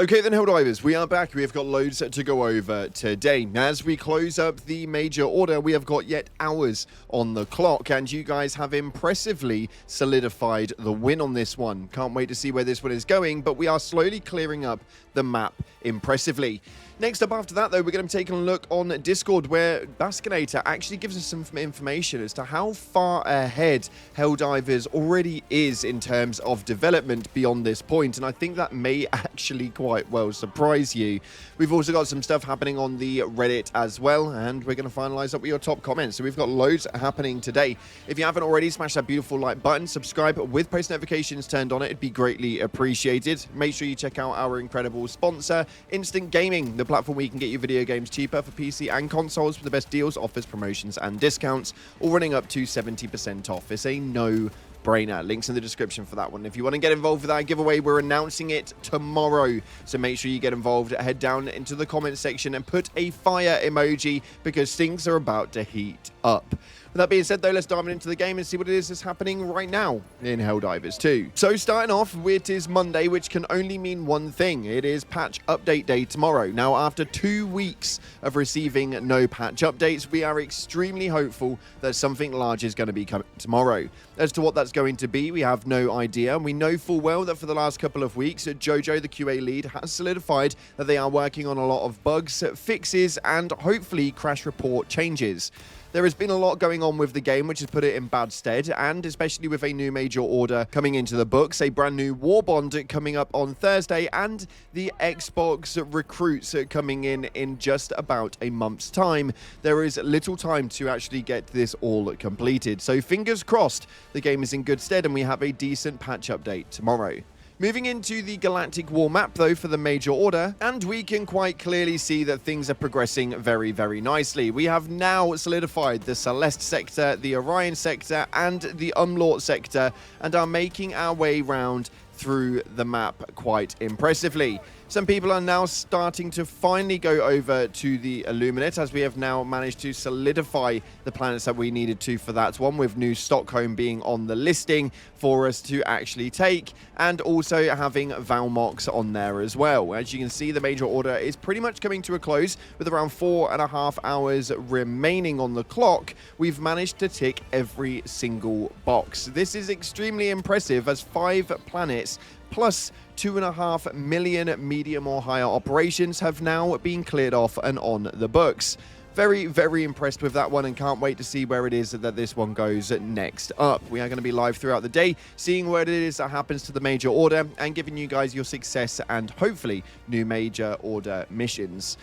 Okay then, Helldivers, we are back. We have got loads to go over today. As we close up the major order, we have got yet hours on the clock, and you guys have impressively solidified the win on this one. Can't wait to see where this one is going, but we are slowly clearing up the map impressively. Next up after that, though, we're going to be taking a look on Discord, where Baskinator actually gives us some information as to how far ahead Helldivers already is in terms of development beyond this point, and I think that may actually quite well surprise you. We've also got some stuff happening on the Reddit as well, and we're going to finalize up with your top comments. So we've got loads happening today. If you haven't already, smash that beautiful like button, subscribe with post notifications turned on. It'd be greatly appreciated. Make sure you check out our incredible sponsor, Instant Gaming, the platform where you can get your video games cheaper for PC and consoles with the best deals, offers, promotions, and discounts, all running up to 70% off. It's a no-brainer. Links in the description for that one. If you want to get involved with that giveaway, we're announcing it tomorrow, so make sure you get involved. Head down into the comments section and put a fire emoji, because things are about to heat up. With that being said, though, let's dive into the game and see what it is that's happening right now in Helldivers 2. So starting off, it is Monday, which can only mean one thing. It is patch update day tomorrow. Now, after 2 weeks of receiving no patch updates, we are extremely hopeful that something large is going to be coming tomorrow. As to what that's going to be, we have no idea. We know full well that for the last couple of weeks, Jojo, the QA lead, has solidified that they are working on a lot of bugs, fixes, and hopefully crash report changes. There has been a lot going on with the game, which has put it in bad stead, and especially with a new major order coming into the books, a brand new Warbond coming up on Thursday, and the Xbox recruits coming in just about a month's time. There is little time to actually get this all completed. So fingers crossed, the game is in good stead and we have a decent patch update tomorrow. Moving into the Galactic War map, though, for the major order, and we can quite clearly see that things are progressing very, very nicely. We have now solidified the Celeste sector, the Orion sector, and the Umlaut sector, and are making our way round through the map quite impressively. Some people are now starting to finally go over to the Illuminate, as we have now managed to solidify the planets that we needed to for that one, with New Stockholm being on the listing for us to actually take, and also having Valmox on there as well. As you can see, the major order is pretty much coming to a close, with around 4.5 hours remaining on the clock. We've managed to tick every single box. This is extremely impressive, as 5 planets plus 2.5 million medium or higher operations have now been cleared off and on the books. Very, very impressed with that one, and can't wait to see where it is that this one goes next up. We are going to be live throughout the day, seeing what it is that happens to the major order and giving you guys your success and hopefully new major order missions.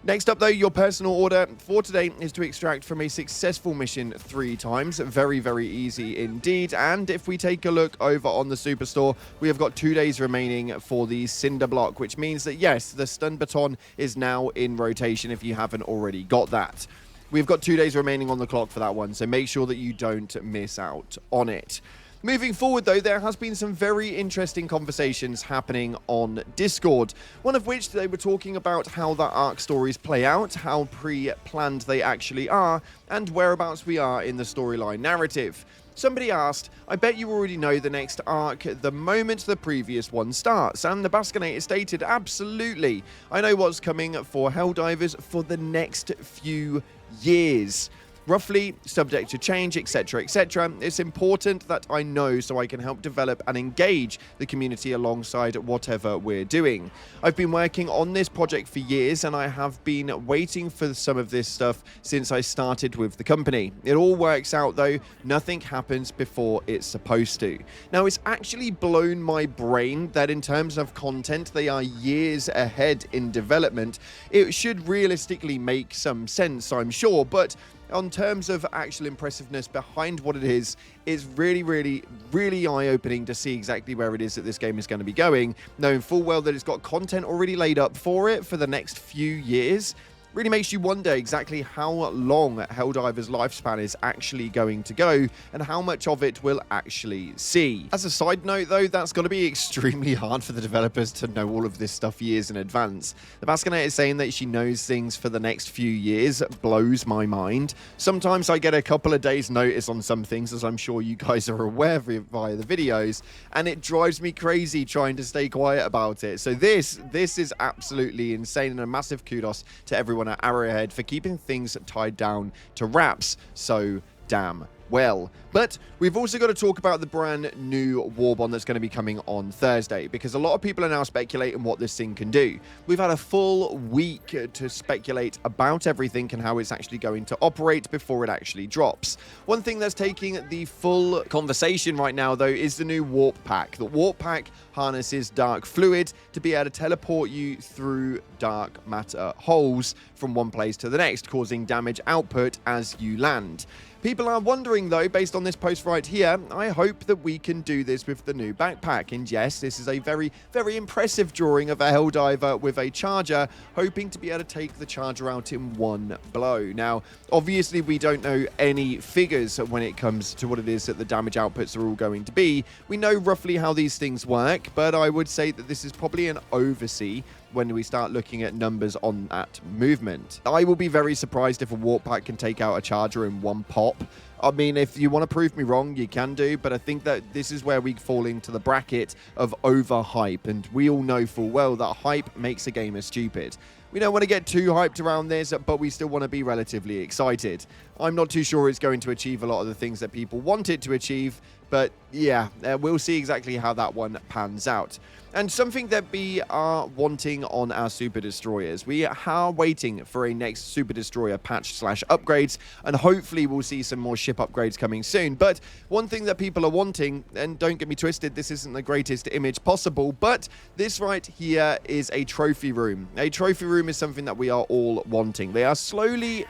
Next up, though, your personal order for today is to extract from a successful mission 3 times. Very, very easy indeed. And if we take a look over on the Superstore, we have got 2 days remaining for the Cinder Block, which means that, yes, the Stun Baton is now in rotation if you haven't already got that. We've got 2 days remaining on the clock for that one, so make sure that you don't miss out on it. Moving forward, though, there has been some very interesting conversations happening on Discord, one of which they were talking about how the arc stories play out, how pre-planned they actually are, and whereabouts we are in the storyline narrative. Somebody asked, I bet you already know the next arc the moment the previous one starts, and the Baskinator stated, absolutely, I know what's coming for Helldivers for the next few years. Roughly, subject to change, etc., etc. It's important that I know so I can help develop and engage the community alongside whatever we're doing. I've been working on this project for years, and I have been waiting for some of this stuff since I started with the company. It all works out, though. Nothing happens before it's supposed to. Now, it's actually blown my brain that in terms of content, they are years ahead in development. It should realistically make some sense, I'm sure, but on terms of actual impressiveness behind what it is, it's really, really, really eye-opening to see exactly where it is that this game is going to be going, knowing full well that it's got content already laid up for it for the next few years. really makes you wonder exactly how long Helldivers' lifespan is actually going to go and how much of it we'll actually see. As a side note though, that's got to be extremely hard for the developers to know all of this stuff years in advance. The Baskinator is saying that she knows things for the next few years. Blows my mind. Sometimes I get a couple of days notice on some things, as I'm sure you guys are aware via the videos, and it drives me crazy trying to stay quiet about it. So this is absolutely insane, and a massive kudos to everyone at Arrowhead for keeping things tied down to wraps so damn well. But we've also got to talk about the brand new Warbond that's going to be coming on Thursday, because a lot of people are now speculating what this thing can do. We've had a full week to speculate about everything and how it's actually going to operate before it actually drops. One thing that's taking the full conversation right now, though, is the new Warp Pack. The Warp Pack harnesses dark fluid to be able to teleport you through dark matter holes from one place to the next, causing damage output as you land. People are wondering, though, based on this post right here, I hope that we can do this with the new backpack. And yes, this is a very, very impressive drawing of a Helldiver with a charger, hoping to be able to take the charger out in one blow. Now, obviously, we don't know any figures when it comes to what it is that the damage outputs are all going to be. We know roughly how these things work, but I would say that this is probably an oversee when we start looking at numbers on that movement. I will be very surprised if a Warp Pack can take out a charger in one pop. I mean, if you want to prove me wrong, you can do, but I think that this is where we fall into the bracket of overhype, and we all know full well that hype makes a gamer stupid. We don't want to get too hyped around this, but we still want to be relatively excited. I'm not too sure it's going to achieve a lot of the things that people want it to achieve, but yeah, we'll see exactly how that one pans out. And something that we are wanting on our Super Destroyers. We are waiting for a next Super Destroyer patch/upgrades, and hopefully we'll see some more ship upgrades coming soon. But one thing that people are wanting, and don't get me twisted, this isn't the greatest image possible, but this right here is a trophy room. A trophy room is something that we are all wanting. They are slowly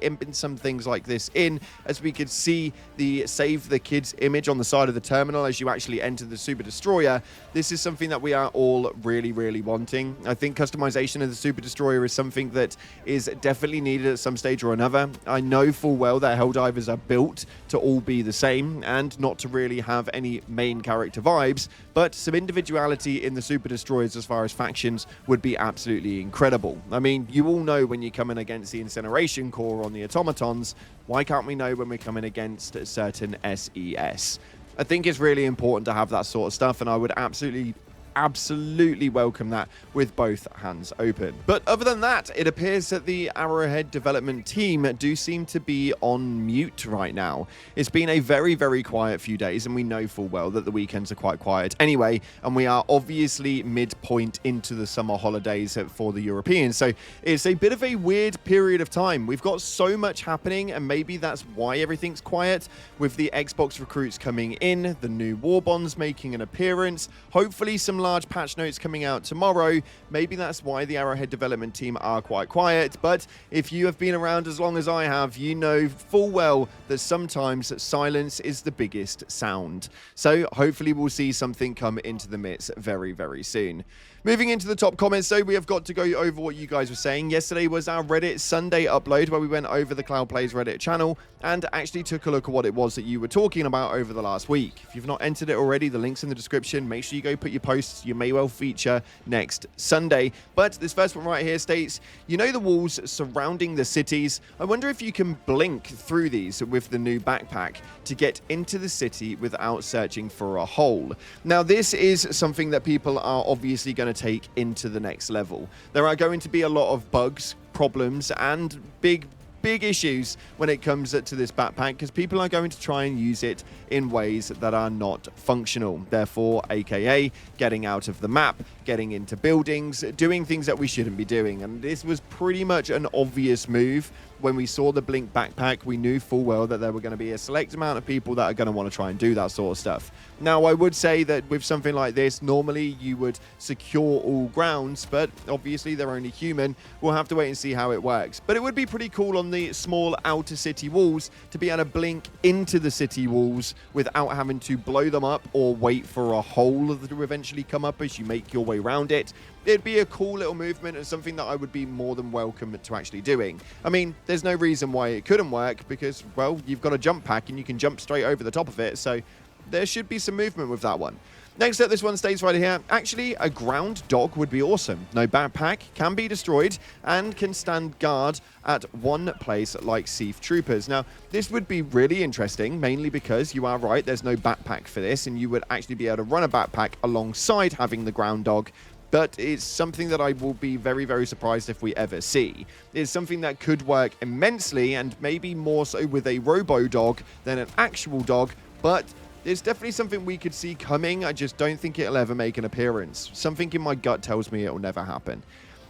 imping some things like this in, as we could see the Save the Kids image on the side of the terminal as you actually enter the Super Destroyer. This is something that we are all really wanting. I think customization of the Super Destroyer is something that is definitely needed at some stage or another. I know full well that Helldivers are built to all be the same and not to really have any main character vibes, but some individuality in the Super Destroyers as far as factions would be absolutely incredible. I mean, you all know when you come in against the Incineration Core on the Automatons, why can't we know when we're coming against certain SES? I think it's really important to have that sort of stuff, and I would absolutely welcome that with both hands open. But other than that, it appears that the Arrowhead development team do seem to be on mute right now. It's been a very quiet few days, and we know full well that the weekends are quite quiet anyway, and we are obviously midpoint into the summer holidays for the Europeans, so it's a bit of a weird period of time. We've got so much happening, and maybe that's why everything's quiet, with the Xbox recruits coming in, the new Warbonds making an appearance, hopefully some large patch notes coming out tomorrow. Maybe that's why the Arrowhead development team are quite quiet, but if you have been around as long as I have, you know full well that sometimes silence is the biggest sound. So hopefully we'll see something come into the midst very soon. Moving into the top comments, though, we have got to go over what you guys were saying. Yesterday was our Reddit Sunday upload, where we went over the Cloud Plays Reddit channel and actually took a look at what it was that you were talking about over the last week. If you've not entered it already, the link's in the description. Make sure you go put your posts. You may well feature next Sunday. But this first one right here states, you know the walls surrounding the cities? I wonder if you can blink through these with the new backpack to get into the city without searching for a hole. Now, this is something that people are obviously going to take into the next level. There are going to be a lot of bugs, problems, and big issues when it comes to this backpack, because people are going to try and use it in ways that are not functional. Therefore, aka getting out of the map, getting into buildings, doing things that we shouldn't be doing. And this was pretty much an obvious move when we saw the Blink backpack, we knew full well that there were going to be a select amount of people that are going to want to try and do that sort of stuff. Now, I would say that with something like this, normally you would secure all grounds, but obviously they're only human. We'll have to wait and see how it works. But it would be pretty cool on the small outer city walls to be able to blink into the city walls without having to blow them up or wait for a hole to eventually come up as you make your way around it. It'd be a cool little movement and something that I would be more than welcome to actually doing. I mean, there's no reason why it couldn't work because, well, you've got a jump pack and you can jump straight over the top of it, so there should be some movement with that one. Next up, this one states right here, actually, a ground dog would be awesome. No backpack, can be destroyed, and can stand guard at one place like Siege Troopers. Now, this would be really interesting, mainly because you are right, there's no backpack for this, and you would actually be able to run a backpack alongside having the ground dog. But it's something that I will be very, very surprised if we ever see. It's something that could work immensely, and maybe more so with a robo-dog than an actual dog, but it's definitely something we could see coming. I just don't think it'll ever make an appearance. Something in my gut tells me it'll never happen.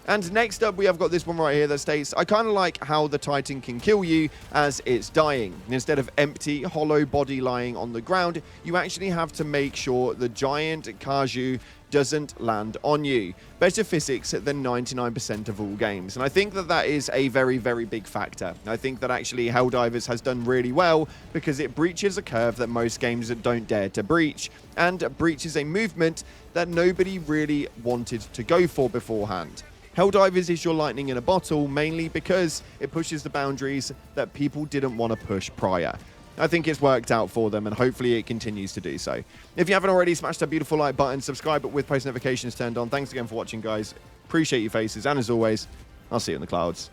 And next up, we have got this one right here that states, I kind of like how the Titan can kill you as it's dying. Instead of empty, hollow body lying on the ground, you actually have to make sure the giant Kaiju doesn't land on you. Better physics than 99% of all games. And I think that that is a very, very big factor. I think that actually Helldivers has done really well because it breaches a curve that most games don't dare to breach, and breaches a movement that nobody really wanted to go for beforehand. Helldivers is your lightning in a bottle, mainly because it pushes the boundaries that people didn't want to push prior. I think it's worked out for them, and hopefully it continues to do so. If you haven't already, smash that beautiful like button, subscribe with post notifications turned on. Thanks again for watching, guys. Appreciate your faces, and as always, I'll see you in the clouds.